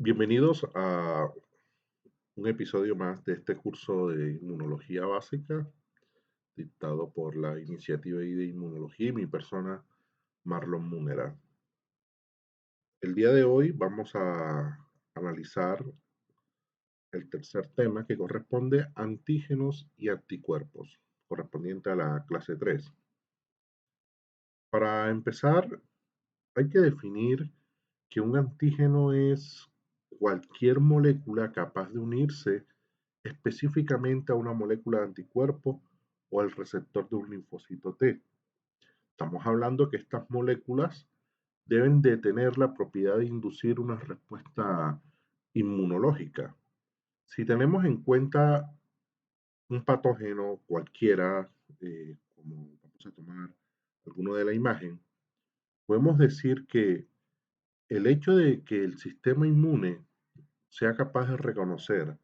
Bienvenidos a un episodio más de este curso de inmunología básica, dictado por la Iniciativa I de Inmunología y mi persona, Marlon Munera. El día de hoy vamos a analizar el tercer tema que corresponde a antígenos y anticuerpos, correspondiente a la clase 3. Para empezar, hay que definir que un antígeno es cualquier molécula capaz de unirse específicamente a una molécula de anticuerpo o al receptor de un linfocito T. Estamos hablando que estas moléculas deben de tener la propiedad de inducir una respuesta inmunológica. Si tenemos en cuenta un patógeno cualquiera, como vamos a tomar alguno de la imagen, podemos decir que el hecho de que el sistema inmune sea capaz de reconocer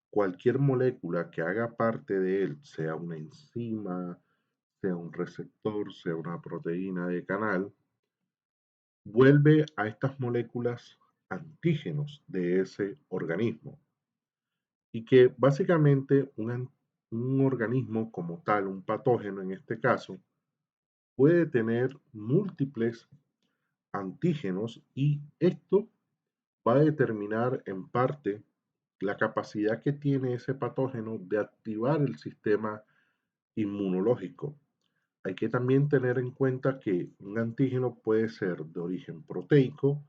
cualquier molécula que haga parte de él, sea una enzima, sea un receptor, sea una proteína de canal, vuelve a estas moléculas antígenos de ese organismo. Y que básicamente un organismo como tal, un patógeno en este caso, puede tener múltiples antígenos y esto va a determinar en parte la capacidad que tiene ese patógeno de activar el sistema inmunológico. Hay que también tener en cuenta que un antígeno puede ser de origen proteico,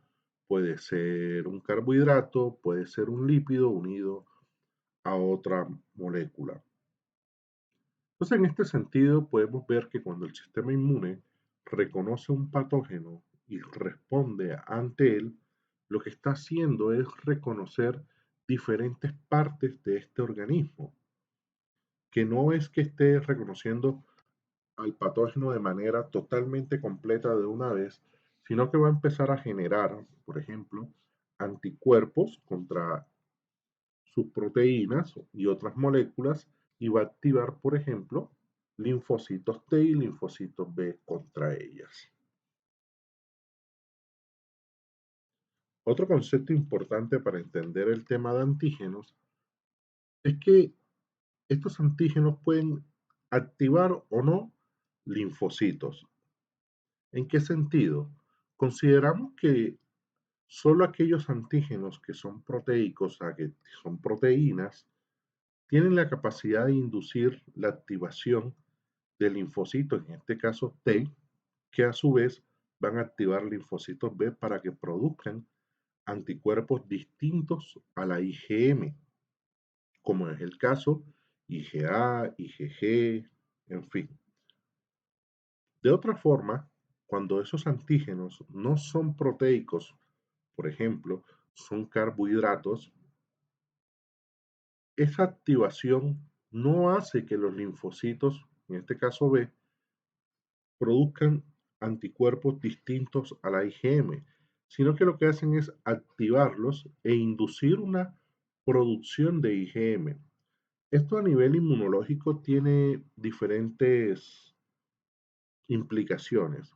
puede ser un carbohidrato, puede ser un lípido unido a otra molécula. Entonces, en este sentido, podemos ver que cuando el sistema inmune reconoce un patógeno y responde ante él, lo que está haciendo es reconocer diferentes partes de este organismo, que no es que esté reconociendo al patógeno de manera totalmente completa de una vez, sino que va a empezar a generar, por ejemplo, anticuerpos contra sus proteínas y otras moléculas y va a activar, por ejemplo, linfocitos T y linfocitos B contra ellas. Otro concepto importante para entender el tema de antígenos es que estos antígenos pueden activar o no linfocitos. ¿En qué sentido? Consideramos que solo aquellos antígenos que son proteicos, o sea, que son proteínas, tienen la capacidad de inducir la activación de linfocitos, en este caso T, que a su vez van a activar linfocitos B para que produzcan anticuerpos distintos a la IgM, como es el caso IgA, IgG, en fin. De otra forma, cuando esos antígenos no son proteicos, por ejemplo, son carbohidratos, esa activación no hace que los linfocitos, en este caso B, produzcan anticuerpos distintos a la IgM, sino que lo que hacen es activarlos e inducir una producción de IgM. Esto a nivel inmunológico tiene diferentes implicaciones.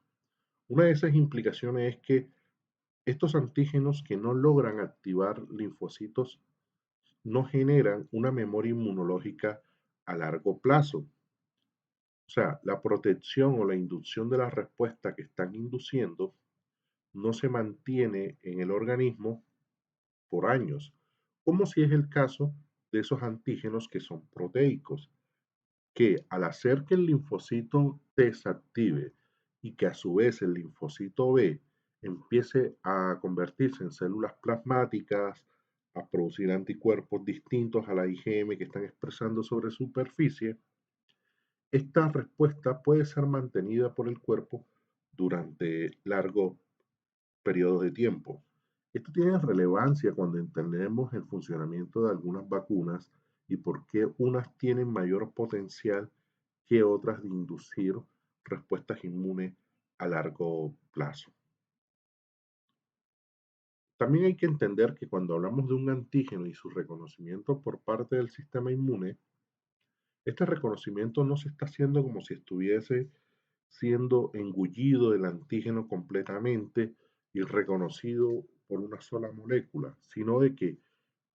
Una de esas implicaciones es que estos antígenos que no logran activar linfocitos no generan una memoria inmunológica a largo plazo. O sea, la protección o la inducción de la respuesta que están induciendo no se mantiene en el organismo por años, como si es el caso de esos antígenos que son proteicos, que al hacer que el linfocito T se active y que a su vez el linfocito B empiece a convertirse en células plasmáticas, a producir anticuerpos distintos a la IgM que están expresando sobre superficie, esta respuesta puede ser mantenida por el cuerpo durante largos periodos de tiempo. Esto tiene relevancia cuando entendemos el funcionamiento de algunas vacunas y por qué unas tienen mayor potencial que otras de inducir respuestas inmunes a largo plazo. También hay que entender que cuando hablamos de un antígeno y su reconocimiento por parte del sistema inmune, este reconocimiento no se está haciendo como si estuviese siendo engullido el antígeno completamente y reconocido por una sola molécula, sino de que,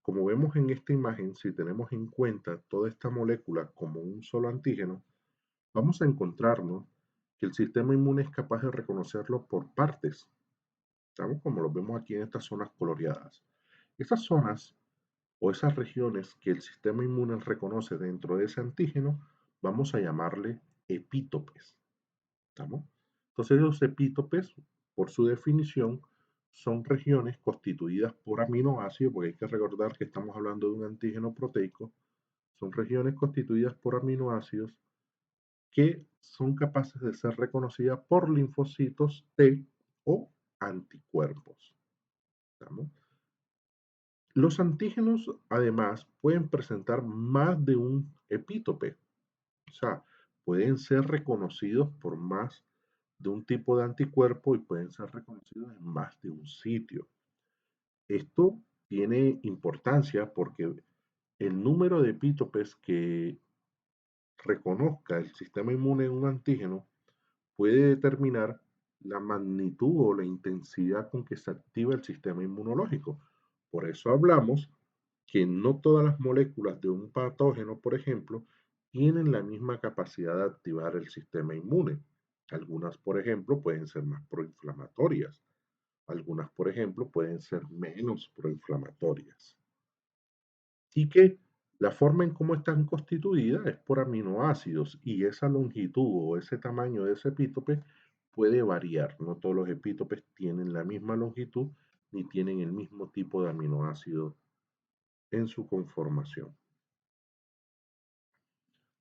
como vemos en esta imagen, si tenemos en cuenta toda esta molécula como un solo antígeno, vamos a encontrarnos que el sistema inmune es capaz de reconocerlo por partes, ¿estamos? Como lo vemos aquí en estas zonas coloreadas. Esas zonas o esas regiones que el sistema inmune reconoce dentro de ese antígeno, vamos a llamarle epítopes, ¿estamos? Entonces los epítopes, por su definición, son regiones constituidas por aminoácidos, porque hay que recordar que estamos hablando de un antígeno proteico, son regiones constituidas por aminoácidos que son capaces de ser reconocidas por linfocitos T o anticuerpos, ¿estamos? Los antígenos, además, pueden presentar más de un epítope, o sea, pueden ser reconocidos por más de un tipo de anticuerpo y pueden ser reconocidos en más de un sitio. Esto tiene importancia porque el número de epítopes que reconozca el sistema inmune en un antígeno puede determinar la magnitud o la intensidad con que se activa el sistema inmunológico. Por eso hablamos que no todas las moléculas de un patógeno, por ejemplo, tienen la misma capacidad de activar el sistema inmune. Algunas, por ejemplo, pueden ser más proinflamatorias. Algunas, por ejemplo, pueden ser menos proinflamatorias. Y que la forma en cómo están constituidas es por aminoácidos y esa longitud o ese tamaño de ese epítope puede variar. No todos los epítopes tienen la misma longitud ni tienen el mismo tipo de aminoácido en su conformación.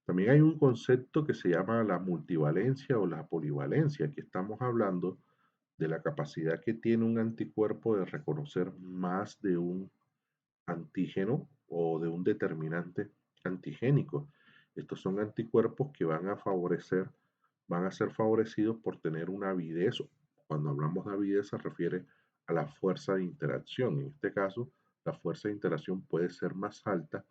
También hay un concepto que se llama la multivalencia o la polivalencia. Aquí estamos hablando de la capacidad que tiene un anticuerpo de reconocer más de un antígeno o de un determinante antigénico. Estos son anticuerpos que van a ser favorecidos por tener una avidez. Cuando hablamos de avidez se refiere a la fuerza de interacción. En este caso, la fuerza de interacción puede ser más alta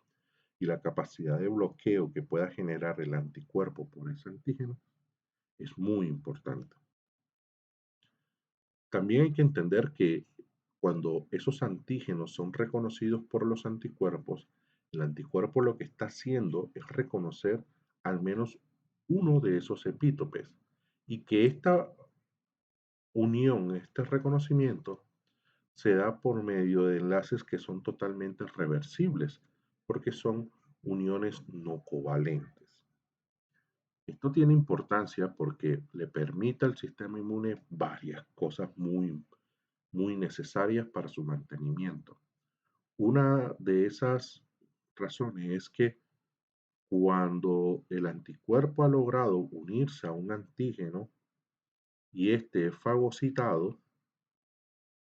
y la capacidad de bloqueo que pueda generar el anticuerpo por ese antígeno es muy importante. También hay que entender que cuando esos antígenos son reconocidos por los anticuerpos, el anticuerpo lo que está haciendo es reconocer al menos uno de esos epítopes y que esta unión, este reconocimiento, se da por medio de enlaces que son totalmente reversibles, porque son uniones no covalentes. Esto tiene importancia porque le permite al sistema inmune varias cosas muy necesarias para su mantenimiento. Una de esas razones es que cuando el anticuerpo ha logrado unirse a un antígeno y este es fagocitado,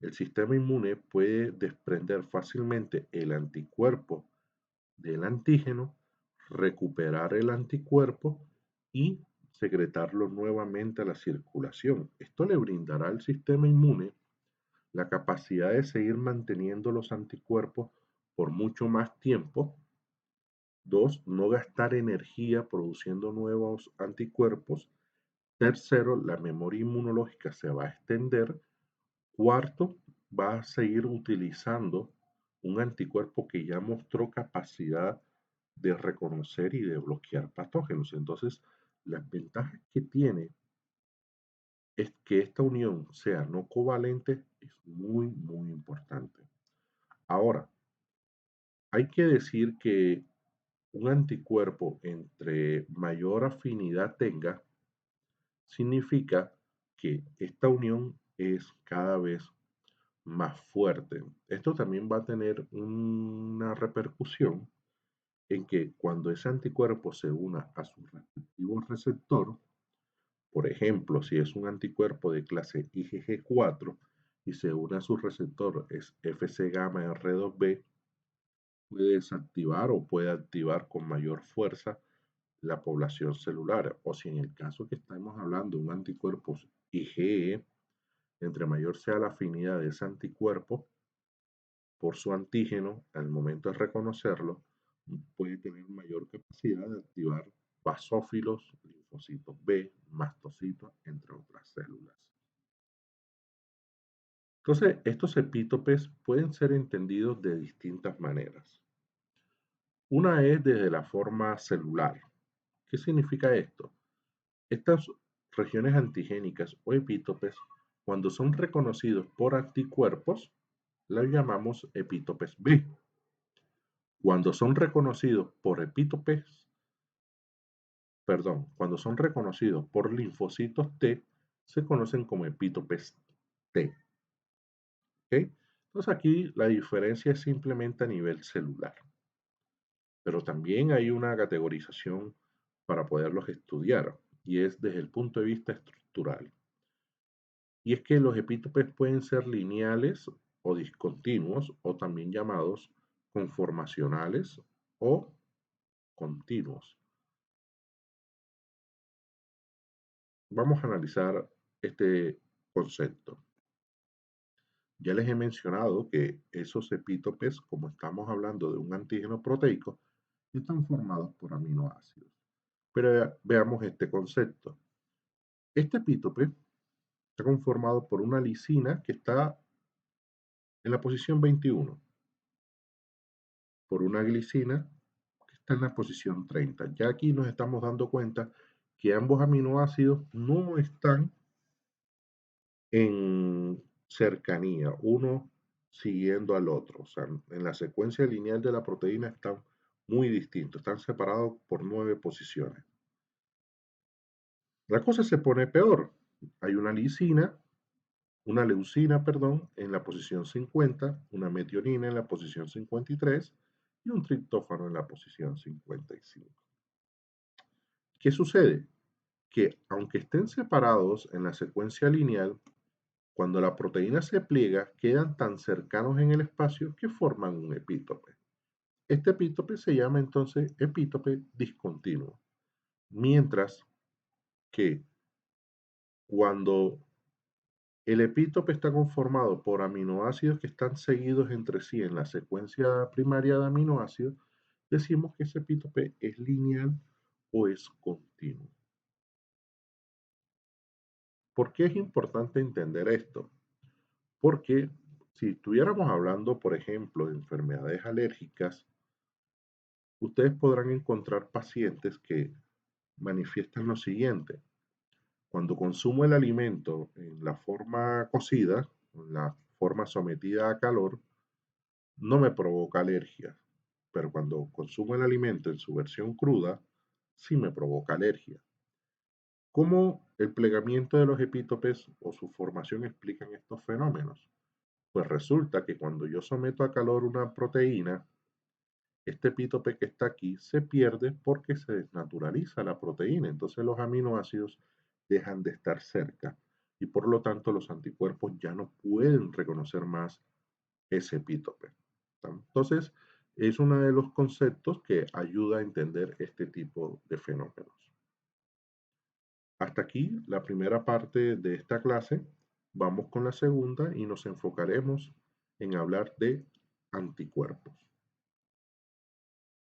el sistema inmune puede desprender fácilmente el anticuerpo del antígeno, recuperar el anticuerpo y secretarlo nuevamente a la circulación. Esto le brindará al sistema inmune la capacidad de seguir manteniendo los anticuerpos por mucho más tiempo. Dos, no gastar energía produciendo nuevos anticuerpos. Tercero, la memoria inmunológica se va a extender. Cuarto, va a seguir utilizando un anticuerpo que ya mostró capacidad de reconocer y de bloquear patógenos. Entonces, las ventajas que tiene es que esta unión sea no covalente es muy importante. Ahora, hay que decir que un anticuerpo entre mayor afinidad tenga, significa que esta unión es cada vez más fuerte. Esto también va a tener una repercusión en que cuando ese anticuerpo se una a su respectivo receptor, por ejemplo, si es un anticuerpo de clase IgG4 y se une a su receptor es Fc gamma R2b, puede desactivar o puede activar con mayor fuerza la población celular. O si en el caso que estamos hablando de un anticuerpo IgE, entre mayor sea la afinidad de ese anticuerpo por su antígeno, al momento de reconocerlo, puede tener mayor capacidad de activar basófilos, linfocitos B, mastocitos, entre otras células. Entonces, estos epítopes pueden ser entendidos de distintas maneras. Una es desde la forma celular. ¿Qué significa esto? Estas regiones antigénicas o epítopes, cuando son reconocidos por anticuerpos, las llamamos epítopes B. Cuando son reconocidos por cuando son reconocidos por linfocitos T, se conocen como epítopes T. ¿Ok? Entonces aquí la diferencia es simplemente a nivel celular, pero también hay una categorización para poderlos estudiar y es desde el punto de vista estructural. Y es que los epítopes pueden ser lineales o discontinuos o también llamados conformacionales o continuos. Vamos a analizar este concepto. Ya les he mencionado que esos epítopes, como estamos hablando de un antígeno proteico, están formados por aminoácidos. Pero veamos este concepto. Este epítope está conformado por una lisina que está en la posición 21, por una glicina que está en la posición 30. Ya aquí nos estamos dando cuenta que ambos aminoácidos no están en cercanía, uno siguiendo al otro. O sea, en la secuencia lineal de la proteína están muy distintos, están separados por 9 posiciones. La cosa se pone peor. Hay una leucina, perdón, en la posición 50, una metionina en la posición 53 y un triptófano en la posición 55. ¿Qué sucede? Que aunque estén separados en la secuencia lineal, cuando la proteína se pliega, quedan tan cercanos en el espacio que forman un epítope. Este epítope se llama entonces epítope discontinuo, mientras que cuando el epítope está conformado por aminoácidos que están seguidos entre sí en la secuencia primaria de aminoácidos, decimos que ese epítope es lineal o es continuo. ¿Por qué es importante entender esto? Porque si estuviéramos hablando, por ejemplo, de enfermedades alérgicas, ustedes podrán encontrar pacientes que manifiestan lo siguiente. Cuando consumo el alimento en la forma cocida, en la forma sometida a calor, no me provoca alergia, pero cuando consumo el alimento en su versión cruda, sí me provoca alergia. ¿Cómo el plegamiento de los epítopes o su formación explican estos fenómenos? Pues resulta que cuando yo someto a calor una proteína, este epítope que está aquí se pierde porque se desnaturaliza la proteína. Entonces los aminoácidos dejan de estar cerca y por lo tanto los anticuerpos ya no pueden reconocer más ese epítope. Entonces es uno de los conceptos que ayuda a entender este tipo de fenómenos. Hasta aquí la primera parte de esta clase. Vamos con la segunda y nos enfocaremos en hablar de anticuerpos.